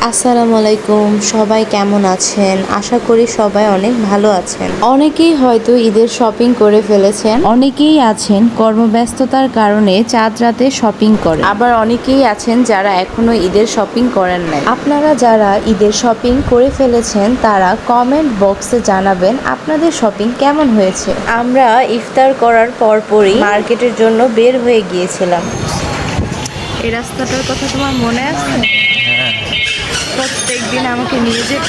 আসসালামু আলাইকুম, সবাই কেমন আছেন? আশা করি সবাই অনেক ভালো আছেন। অনেকেই হয়তো ঈদের শপিং করে ফেলেছেন, অনেকেই আছেন কর্মব্যস্ততার কারণে চাঁদ রাতে শপিং করে, আবার অনেকেই আছেন যারা এখনো ঈদের শপিং করেন নাই। আপনারা যারা ঈদের শপিং করে ফেলেছেন তারা কমেন্ট বক্সে জানাবেন আপনাদের শপিং কেমন হয়েছে। আমরা ইফতার করার পরপরই মার্কেটের জন্য বের হয়ে গিয়েছিলাম। এই রাস্তাটার কথা তোমার মনে আছে? প্রত্যেকদিন আমাকে নিয়ে যেত।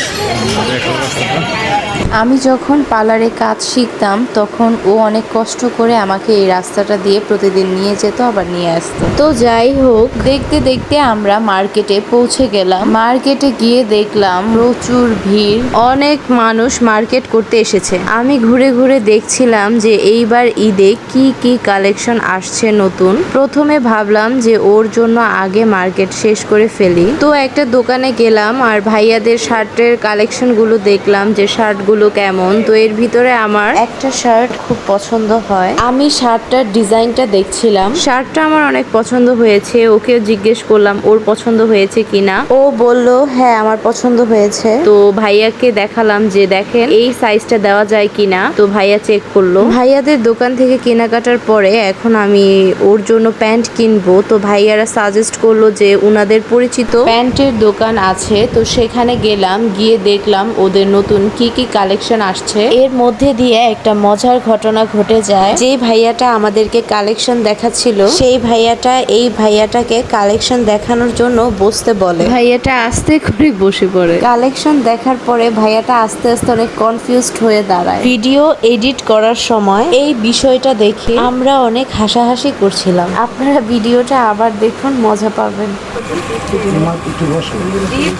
আমি যখন পার্লারে কাজ শিখতাম তখন ও অনেক কষ্ট করে আমাকে এই রাস্তাটা দিয়ে প্রতিদিন নিয়ে যেত, আবার নিয়ে আসতো। তো যাই হোক, দেখতে দেখতে আমরা মার্কেটে পৌঁছে গেলাম। মার্কেটে গিয়ে দেখলাম প্রচুর ভিড়, অনেক মানুষ মার্কেট করতে এসেছে। আমি ঘুরে ঘুরে দেখছিলাম যে এইবার ঈদে কি কি কালেকশন আসছে নতুন। প্রথমে ভাবলাম যে ওর জন্য আগে মার্কেট শেষ করে ফেলি, তো একটা দোকানে গেলাম আর ভাইয়াদের শার্টের কালেকশন গুলো দেখলাম যে শার্ট গুলো কেমন। তো এর ভিতরে আমার একটা শার্ট খুব পছন্দ হয়, আমি শার্টটার ডিজাইনটা দেখছিলাম। শার্টটা আমার অনেক পছন্দ হয়েছে, ওকে জিজ্ঞেস করলাম ওর পছন্দ হয়েছে কিনা। ও বলল হ্যাঁ আমার পছন্দ হয়েছে। তো ভাইয়াকে দেখালাম যে দেখেন এই সাইজটা দেওয়া যায় কিনা। তো ভাইয়া চেক করলো। ভাইয়াদের দোকান থেকে কেনাকাটার পরে এখন আমি ওর জন্য প্যান্ট কিনবো। তো ভাইয়ারা সাজেস্ট করলো যে উনাদের পরিচিত প্যান্টের দোকান আছে, তো সেখানে গেলাম। গিয়ে দেখলাম ওদের নতুন কি কি কালেকশন আসছে। এর মধ্যে দিয়ে একটা মজার ঘটনা ঘটে যায়। যে ভাইয়াটা আমাদেরকে কালেকশন দেখাচ্ছিল সেই ভাইয়াটা এই ভাইয়াটাকে কালেকশন দেখানোর জন্য বসতে বলে। ভাইয়াটা আস্তে করে বসে পড়ে। কালেকশন দেখার পরে ভাইয়াটা আস্তে আস্তে অনেক কনফিউজড হয়ে দাঁড়ায়। ভিডিও এডিট করার সময় এই বিষয়টা দেখে আমরা অনেক হাসাহাসি করছিলাম। আপনারা ভিডিওটা আবার দেখুন, মজা পাবেন।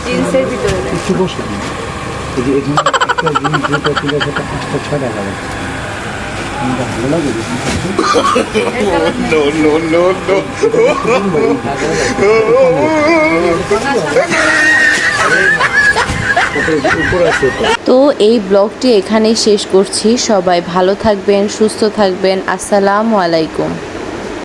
জিন্সের ভিতরে একটু বসে দিন। এই যে এখানে একটা জিনিস যেটা ছিল সেটা 5টা 6 টাকা লাগছে। আমাকে ভালো লাগে তো এই ব্লগটি এখানেই শেষ করছি। সবাই ভালো থাকবেন, সুস্থ থাকবেন। আসসালামু আলাইকুম।